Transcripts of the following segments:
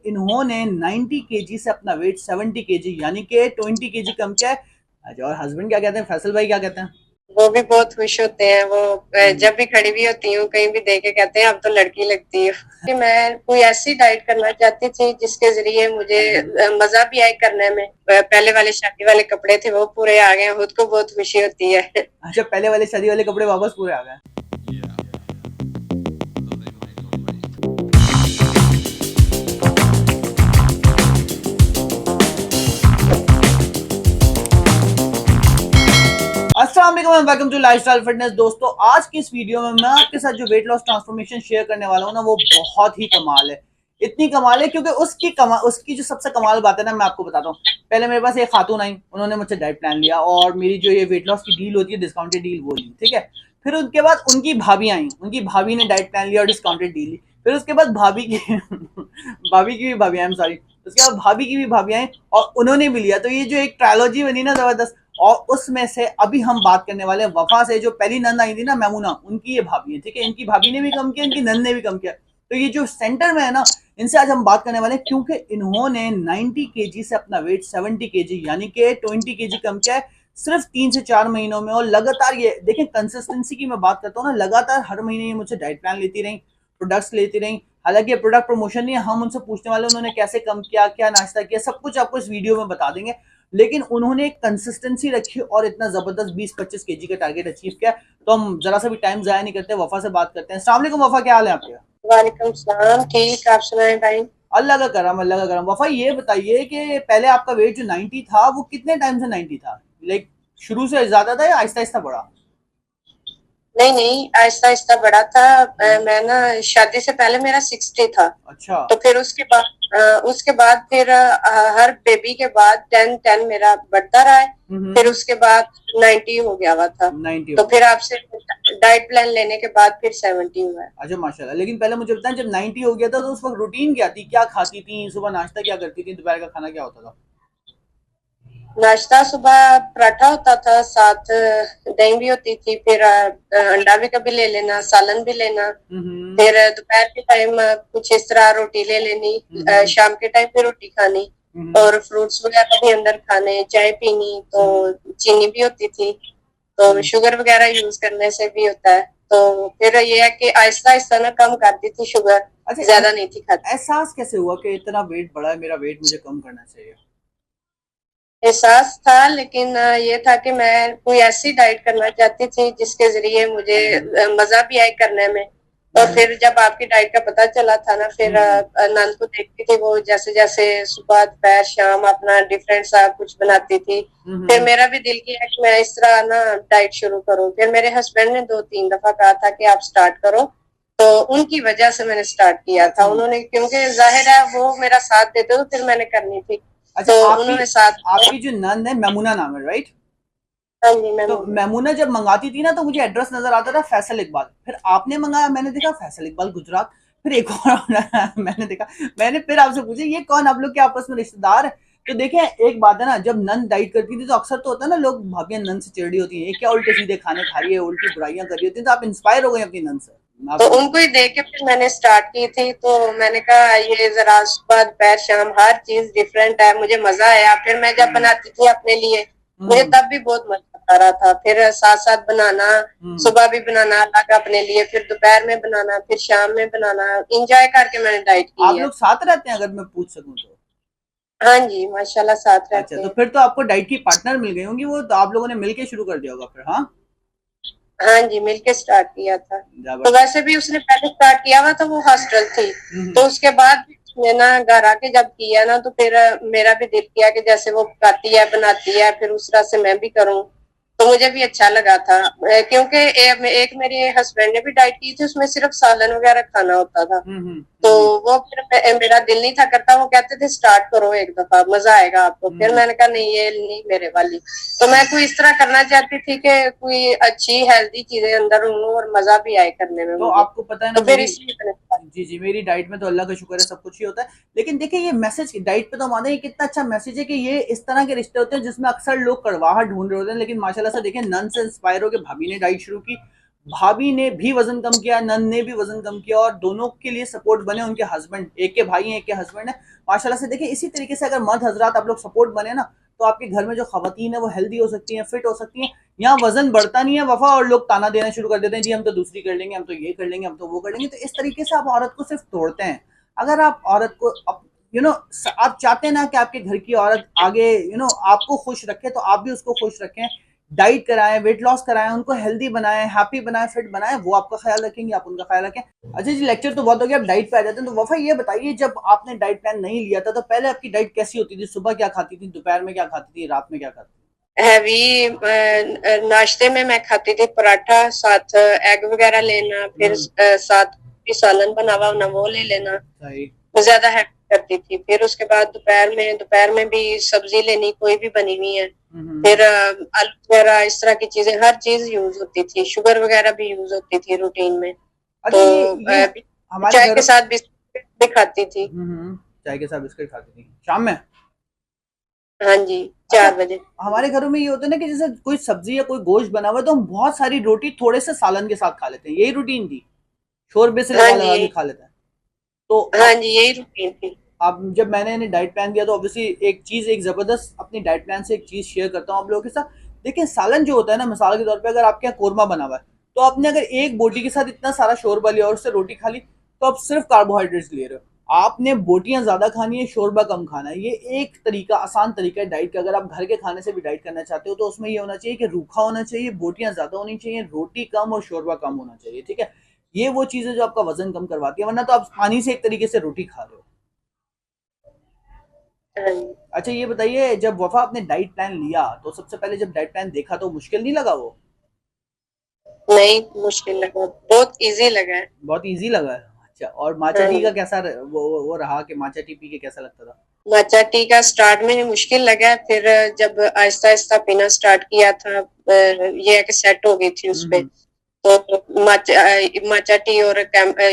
इन्होंने 90 केजी से अपना वेट 70 केजी यानी कि 20 केजी कम किया है। अच्छा, और हस्बैंड क्या कहते हैं, फैसल भाई क्या कहते हैं? वो भी बहुत खुश होते हैं। वो जब भी खड़ी भी होती हूँ कहीं भी देख के कहते हैं अब तो लड़की लगती है। कि मैं कोई ऐसी डाइट करना चाहती थी जिसके जरिए मुझे मजा भी आए करने में। पहले वाले शादी वाले कपड़े थे वो पूरे आ गए, खुद को बहुत खुशी होती है। अच्छा, पहले वाले शादी वाले कपड़े वापस पूरे आ गए। अस्सलाम वालेकुम, वेलकम टू लाइफस्टाइल फिटनेस। दोस्तों, आज की इस वीडियो में मैं आपके साथ जो वेट लॉस ट्रांसफॉर्मेशन शेयर करने वाला हूँ ना, वो बहुत ही कमाल है। इतनी कमाल है क्योंकि उसकी जो सबसे कमाल बात है ना, मैं आपको बताता हूँ। पहले मेरे पास एक खातून आई, उन्होंने मुझसे डाइट प्लान लिया और मेरी जो ये वेट लॉस की डील होती है, डिस्काउंटेड डील, वो ली। ठीक है। फिर उसके बाद उनकी भाभी आई, उनकी भाभी ने डाइट प्लान लिया और डिस्काउंटेड डील ली। फिर उसके बाद भाभी की भाभी की भी भाभी आई, सॉरी, उसके बाद भाभी की भी भाभी आई और उन्होंने भी लिया। तो ये जो एक ट्रायोलॉजी बनी ना जबरदस्त। और उसमें से अभी हम बात करने वाले हैं वफा से, जो पहली नंद आई थी ना, मैमूना, उनकी ये भाभी है। ठीक है, इनकी भाभी ने भी कम किया, इनकी नंद ने भी कम किया। तो ये जो सेंटर में है ना, इनसे आज हम बात करने वाले हैं क्योंकि इन्होंने 90 केजी से अपना वेट 70 केजी यानी कि 20 केजी कम किया है सिर्फ 3 से 4 महीनों में। और लगातार, ये देखें कंसिस्टेंसी की मैं बात करता हूँ ना, लगातार हर महीने ये मुझसे डाइट प्लान लेती रही, प्रोडक्ट्स लेती रही। हालांकि ये प्रोडक्ट प्रमोशन नहीं है, हम उनसे पूछने वाले उन्होंने कैसे कम किया, क्या नाश्ता किया, सब कुछ आपको इस वीडियो में बता देंगे। लेकिन उन्होंने एक कंसिस्टेंसी रखी और इतना जबरदस्त 20-25 केजी का टारगेट अचीव किया। तो हम जरा सा भी टाइम जाया नहीं करते, वफा से बात करते हैं। अस्सलाम वालेकुम वफा, क्या हाल है आपके? वालेकुम सलाम, ठीक। आप सुनाए भाई? अल्लाह का करम, अल्लाह का करम। वफा, ये बताइए कि पहले आपका वेट जो 90 था, वो कितने टाइम से 90 था? लाइक शुरू से ज्यादा था या आहिस्ता आहिस्ता बढ़ा? नहीं नहीं, आहिस्ता आहिस्ता बढ़ा था। मैं ना शादी से पहले मेरा 60 था। अच्छा। तो फिर उसके बाद फिर हर बेबी के बाद 10-10 मेरा बढ़ता रहा है। फिर उसके बाद 90 हो गया हुआ था। 90 हो तो गया। फिर आपसे डाइट प्लान लेने के बाद फिर 70 हुआ है। अच्छा, माशाल्लाह। लेकिन पहले मुझे बताएं, जब 90 हो गया था तो उस वक्त रूटीन क्या थी, क्या खाती थी, सुबह नाश्ता क्या करती थी, दोपहर का खाना क्या होता था? नाश्ता सुबह पराठा होता था, साथ दही भी होती थी, फिर अंडा भी कभी ले लेना, सालन भी लेना। फिर दोपहर के टाइम कुछ इस तरह रोटी ले लेनी। शाम के टाइम पे रोटी खानी और फ्रूट्स वगैरह भी अंदर खाने, चाय पीनी। तो चीनी भी होती थी, तो शुगर वगैरह यूज करने से भी होता है। तो फिर ये है कि आहिस्ता आहिस्ता ना कम कर दी थी शुगर, अच्छा, ज्यादा नहीं थी खाती। एहसास कैसे हुआ कि इतना वेट बढ़ा है, मेरा वेट मुझे कम करना चाहिए? एहसास था, लेकिन ये था कि मैं कोई ऐसी डाइट करना चाहती थी जिसके जरिए मुझे मजा भी आए करने में। और फिर जब आपकी डाइट का पता चला था ना, फिर नंद को देखती थी वो जैसे जैसे सुबह दोपहर शाम अपना डिफरेंट सा कुछ बनाती थी। फिर मेरा भी दिल किया कि मैं इस तरह ना डाइट शुरू करूं। फिर मेरे हस्बैंड ने 2-3 दफा कहा था कि आप स्टार्ट करो, तो उनकी वजह से मैंने स्टार्ट किया था। उन्होंने, क्योंकि जाहिर है वो मेरा साथ देते तो फिर मैंने करनी थी। अच्छा, तो आपकी उन्होंने साथ दिया। आपकी जो नंद है, मैमूना नाम है, राइट? हाँ जी, मैं तो मैमूना जब मंगाती थी ना, तो मुझे एड्रेस नजर आता था फैसल इकबाल। फिर आपने मंगाया, मैंने देखा फैसल इकबाल गुजरात। फिर एक और मैंने देखा, मैंने फिर आपसे पूछा ये कौन, आप लोग के आपस में रिश्तेदार है? तो देखें, एक बात है ना, जब नन डाइट करती थी तो अक्सर तो होता है ना, लोग भाग्य नन से चिड़ी होती है, ये क्या उल्टे सीधे खाने खा रही है, उल्टी बुराइयां कर रही होती है। तो आप इंस्पायर हो गए अपनी नन से? मैं तो आपसे पूछना उनको ही देख के फिर मैंने स्टार्ट की थी। तो मैंने कहा ये जरा सुबह दोपहर शाम हर चीज डिफरेंट है, मुझे मजा आया। फिर मैं जब बनाती थी अपने लिए, मुझे तब भी बहुत मजा आ रहा था। फिर साथ साथ बनाना, सुबह भी बनाना अलग अपने लिए, फिर दोपहर में बनाना, फिर शाम में बनाना, इंजॉय करके मैंने डाइट की आप है। लोग साथ रहते हैं, अगर मैं पूछ सकूं तो? हाँ जी, माशाल्लाह साथ अच्छा, रहते तो हैं। फिर तो आपको डाइट की पार्टनर मिल गई होंगी, वो तो आप लोगों ने मिलके शुरू कर दिया होगा फिर, हाँ? हाँ जी, मिलके स्टार्ट किया था। तो जबरदस्त। वैसे भी उसने पहले स्टार्ट किया हुआ था, वो हॉस्टल थी। तो उसके बाद उसने ना घर आके जब किया ना, तो फिर मेरा भी दिल किया कि जैसे वो खाती है बनाती है, फिर उस तरह से मैं भी करूं। तो मुझे भी अच्छा लगा था। क्योंकि एक मेरे हस्बैंड ने भी डाइट की थी, उसमें सिर्फ सालन वगैरह खाना होता था। तो वो फिर मेरा दिल नहीं था करता, वो कहते थे स्टार्ट करो एक दफा, मजा आएगा आपको। फिर मैंने कहा नहीं, ये नहीं मेरे वाली। तो मैं कोई इस तरह करना चाहती थी कि कोई अच्छी हेल्दी चीजें अंदर हों और मजा भी आए करने में तो मुझे। आपको पता है ना, तो फिर मेरी, इसलिए मैंने start जी जी, मेरी डाइट में तो अल्लाह का शुक्र है, सब कुछ ही होता है। लेकिन देखिए, ये मैसेज डाइट पे तो माने, ये कितना अच्छा मैसेज है कि ये इस तरह के रिश्ते होते हैं जिसमें अक्सर लोग कड़वाहट ढूंढ रहे होते हैं, लेकिन माशाल्लाह से देखिए, नन से इंस्पायर होकर भाभी ने डाइट शुरू की। भाभी ने भी वजन कम किया, नन ने भी वजन कम किया, और दोनों के लिए सपोर्ट बने उनके हस्बैंड, एक के भाई हैं एक के हस्बैंड है। माशाल्लाह से देखिए, इसी तरीके से अगर मर्द हजरात आप लोग सपोर्ट बने ना, तो आपके घर में जो खवातीन है वो हेल्दी हो सकती हैं, फिट हो सकती हैं। यहाँ वजन बढ़ता नहीं है वफा, और लोग ताना देना शुरू कर देते हैं, जी हम तो दूसरी कर लेंगे, हम तो ये कर लेंगे, हम तो वो कर लेंगे। तो इस तरीके से आप औरत को सिर्फ तोड़ते हैं। अगर आप औरत को आप चाहते हैं ना कि आपके घर की औरत आगे आपको खुश रखे, तो आप भी उसको खुश रखें। डाइट कराएं, वेट लॉस कराएं, उनको हेल्दी बनाएं, हैप्पी बनाएं, फिट बनाएं, वो आपका ख्याल रखेंगे, आप उनका ख्याल रखें। अच्छा जी, लेक्चर तो बहुत हो गया, अब डाइट पे आ जाते हैं। तो वफा ये बताइए, जब आपने डाइट प्लान नहीं लिया था तो पहले आपकी डाइट कैसी होती थी? सुबह क्या खाती थी, दोपहर में क्या खाती थी, रात में क्या खाती हैवी नाश्ते में मैं खाती थी पराठा, साथ एग वगैरह लेना, फिर थी? साथ भी सालन बना हुआ ना वो ले लेना। सही। मैं ज्यादा हैवी करती थी। फिर उसके बाद दोपहर में भी सब्जी लेनी, कोई भी बनी हुई है। फिर आलू वगैरह इस तरह की चीजें, हर चीज यूज होती थी, शुगर वगैरह भी यूज होती थी रूटीन में। अच्छा, तो ये हमारे चाय घर। के साथ बिस्किट भी खाती थी। चाय के साथ बिस्किट खाती थी शाम में? हाँ जी, अच्छा, 4 बजे। हमारे घरों में ये होता है ना कि जैसे कोई सब्जी या कोई गोश्त बना हुआ है तो हम बहुत सारी रोटी थोड़े से सालन के साथ खा लेते हैं, यही रूटीन थी, शोरबे से हाँ लगा जी लगा के यही खा लेते हैं। तो हाँ जी यही रूटीन थी। अब जब मैंने डाइट प्लान दिया, तो ऑब्वियसली एक जबरदस्त अपनी डाइट प्लान से एक चीज शेयर करता हूँ आप लोगों के साथ। देखिए, सालन जो होता है ना, मिसाल के तौर पे अगर आपके यहाँ कोरमा बना हुआ है, तो आपने अगर एक बोटी के साथ इतना सारा शोरबा लिया और उससे रोटी खा ली, तो आप सिर्फ कार्बोहाइड्रेट्स ले रहे हो। आपने बोटियां ज्यादा खानी है, शोरबा कम खाना है। ये एक तरीका, आसान तरीका है डाइट का। अगर आप घर के खाने से भी डाइट करना चाहते हो, तो उसमें ये होना चाहिए कि रूखा होना चाहिए, बोटियां ज्यादा होनी चाहिए, रोटी कम और शोरबा कम होना चाहिए, ठीक है? ये वो चीजें जो आपका वजन कम करवाती है, वरना तो आप पानी से एक तरीके से रोटी खा रहे हो। हाँ जी। अच्छा, ये बताइए, जब वफा आपने डाइट प्लान लिया, तो सबसे पहले जब डाइट प्लान देखा तो मुश्किल नहीं लगा वो? नहीं, मुश्किल लगा, बहुत इजी लगा है। बहुत इजी लगा है? अच्छा, और माचा हाँ टी का जी। कैसा वो रहा कि माचा टी पी के कैसा लगता था? माचा टी का स्टार्ट में मुश्किल लगा, फिर जब आहिस्ता आहिस्ता पीना स्टार्ट किया था, ये है कि सेट हो गई थी उस पे। हम्म। तो माचा टी और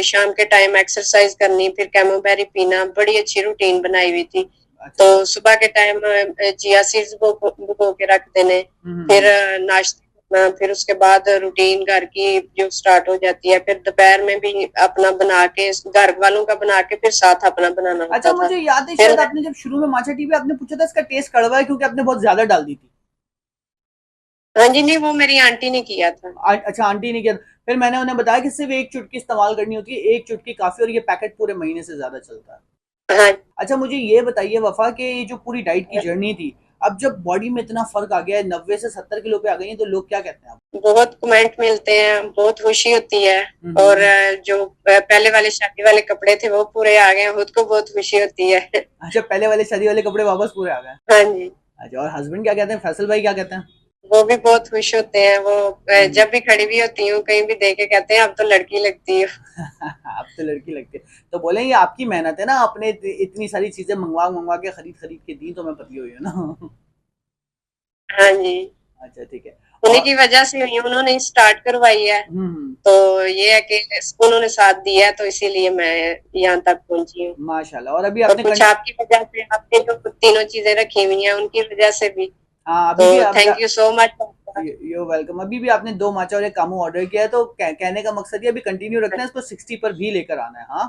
शाम के टाइम एक्सरसाइज करनी, फिर कैमोबेरी पीना, बड़ी अच्छी रूटीन बनाई हुई थी। अच्छा। तो सुबह के टाइम चिया सीड्स भिगो के रख देने, फिर नाश्ता करना, फिर उसके बाद रूटीन घर की जो स्टार्ट हो जाती है, फिर दोपहर में भी अपना बना के, घर वालों का बना के, फिर साथ अपना बनाना अच्छा, होता था। मुझे याद है, फिर शायद आपने जब शुरू में माचा टी पे आपने पूछा था इसका टेस्ट कड़वा है, क्योंकि आपने बहुत ज्यादा डाल दी थी। हाँ जी, नहीं वो मेरी आंटी ने किया था। अच्छा, आंटी ने किया था। फिर मैंने उन्हें बताया कि सिर्फ एक चुटकी इस्तेमाल करनी होती है, एक चुटकी काफी, और ये पैकेट पूरे महीने से ज्यादा चलता है। हाँ। अच्छा, मुझे ये बताइए वफा, कि ये जो पूरी डाइट की जर्नी थी, अब जब बॉडी में इतना फर्क आ गया है, 90 से 70 किलो पे आ गई है, तो लोग क्या कहते हैं? बहुत कमेंट मिलते हैं, बहुत खुशी होती है। और हम्म। जो पहले वाले शादी वाले कपड़े थे वो पूरे आ गए, खुद को बहुत खुशी होती है। अच्छा, पहले वाले शादी वाले कपड़े वापस पूरे आ गए? हाँ जी। अच्छा, और हस्बैंड क्या कहते हैं, फैसल भाई क्या कहते हैं? वो भी बहुत खुश होते हैं। वो हम्म। जब भी खड़ी हुई होती हूँ कहीं भी देख के कहते हैं अब तो लड़की लगती है। आप तो लड़की लगती है। तो बोले, ये आपकी मेहनत है ना, आपने इतनी सारी चीजें मंगवा मंगवा के खरीद खरीद के दी, तो मैं पतली हुई हूँ ना। हाँ जी, अच्छा, ठीक है। उन्हीं और की वजह से हुई, उन्होंने स्टार्ट करवाई है। हम्म। तो ये है कि उन्होंने साथ दिया है, तो इसीलिए मैं यहाँ तक पहुंची हूँ। माशाल्लाह। और अभी और आपने कुछ आपकी वजह से, आपने जो तीनों चीजें रखी हुई हैं उनकी वजह से भी। हाँ, अभी तो भी अभी thank you so much. You welcome. अभी भी आपने 2 माचा और एक कामू ऑर्डर किया है, तो कहने का मकसद ये अभी कंटिन्यू रखना है, इसको 60 पर भी लेकर आना है, हाँ?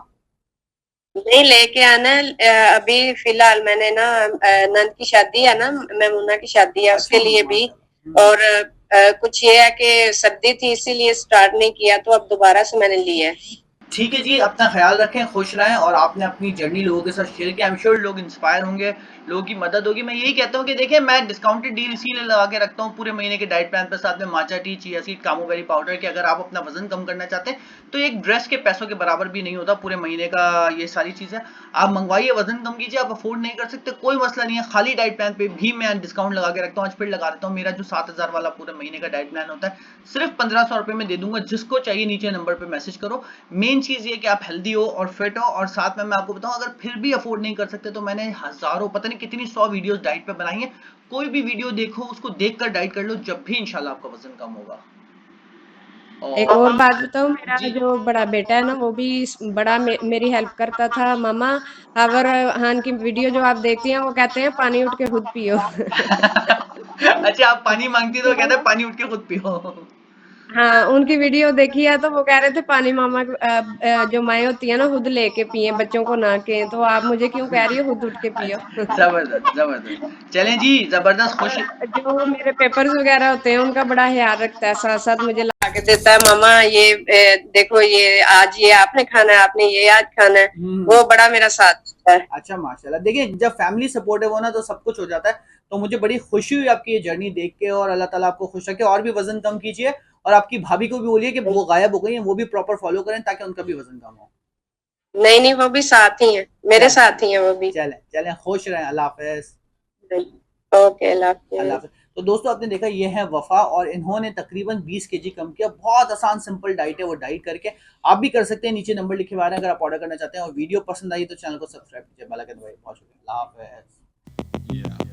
नहीं, लेके आना है। अभी फिलहाल मैंने ना नंद की शादी है ना, मेमुना की शादी है, अच्छा, उसके लिए भी। माशाल्लाह। और कुछ ये है कि सर्दी थी इसीलिए स्टार्ट नहीं किया, तो अब दोबारा से मैंने लिया है। ठीक है जी, अपना ख्याल रखें, खुश रहें, और आपने अपनी जर्नी लोगों के साथ शेयर किया। आई एम श्योर लोग इंस्पायर होंगे, लोगों की मदद होगी। मैं यही कहता हूँ कि देखिए, मैं डिस्काउंटेड डील इसीलिए लगा के रखता हूँ पूरे महीने के डाइट प्लान पर, साथ में माचा टी, चिया सीड, कामोबेरी पाउडर, कि अगर आप अपना वजन कम करना चाहते हैं, तो एक ड्रेस के पैसों के बराबर भी नहीं होता पूरे महीने का। ये सारी चीजें आप मंगवाइए, वजन कम कीजिए। आप अफोर्ड नहीं कर सकते, कोई मसला नहीं है, खाली डाइट प्लान पे भी मैं डिस्काउंट लगा के रखता हूँ। आज फिर लगा देता हूँ, मेरा जो 7,000 वाला पूरे महीने का डाइट प्लान होता है, सिर्फ 1,500 रुपए में दे दूंगा। जिसको चाहिए नीचे नंबर पे मैसेज करो। मेन चीज ये कि आप हेल्दी हो और फिट हो, और साथ में मैं आपको बताऊं, अगर फिर भी अफोर्ड नहीं कर सकते, तो मैंने हजारों, पता नहीं कितनी 100 वीडियोस डाइट पे बनाई है। कोई भी वीडियो देखो, उसको देखकर डाइट कर लो, जब भी इंशाल्लाह आपका वजन कम होगा। एक और और बात बताऊँ, मेरा जी। जो बड़ा बेटा है ना वो भी बड़ा मेरी हेल्प करता था। मामा, अगर हान की वीडियो जो आप देखती हैं वो कहते हैं पानी उठ के खुद पियो। अच्छा, आप पानी मांगती तो कहते हैं पानी उठ के खुद पियो। हाँ, उनकी वीडियो देखी है तो वो कह रहे थे पानी मामा जो माएँ होती है ना खुद लेके पिए, बच्चों को ना कें, तो आप मुझे क्यों कह रही हो खुद उठ के पियो। जबरदस्त जबरदस्त। चलें जी, जबरदस्त खुश। और जो मेरे पेपर्स वगैरह होते हैं उनका बड़ा ख्याल रखता है, साथ साथ मुझे ला के देता है, मामा ये देखो ये आज ये आपने खाना है, आपने ये आज खाना है, वो बड़ा मेरा साथ देता है। अच्छा माशाल्लाह। देखिए जब फैमिली सपोर्टिव हो ना तो सब कुछ हो जाता है। तो मुझे बड़ी खुशी हुई आपकी ये जर्नी देख के, और अल्लाह ताला आपको खुश रखे और भी वजन कम कीजिए, और आपकी भाभी को भी बोलिए कि वो गायब हो गई हैं, वो भी प्रॉपर फॉलो करें ताकि उनका भी वजन कम हो। नहीं नहीं, वो भी साथ ही है, मेरे साथ ही है वो भी। चलें चलें, खुश रहें। अल्लाह हाफिज। ओके, अल्लाह अल्लाह हाफिज। हाफिज। तो दोस्तों आपने देखा ये है वफा, और इन्होंने तकरीबन 20 केजी कम किया। बहुत आसान सिंपल डाइट है, वो डाइट करके आप भी कर सकते हैं। नीचे नंबर लिखे हुए आ रहे हैं अगर आप ऑर्डर करना चाहते हैं। और वीडियो पसंद आई तो चैनल को सब्सक्राइब कीजिए। बेल आइकन दबाइए। बहुत शुक्रिया। अल्लाह हाफिज।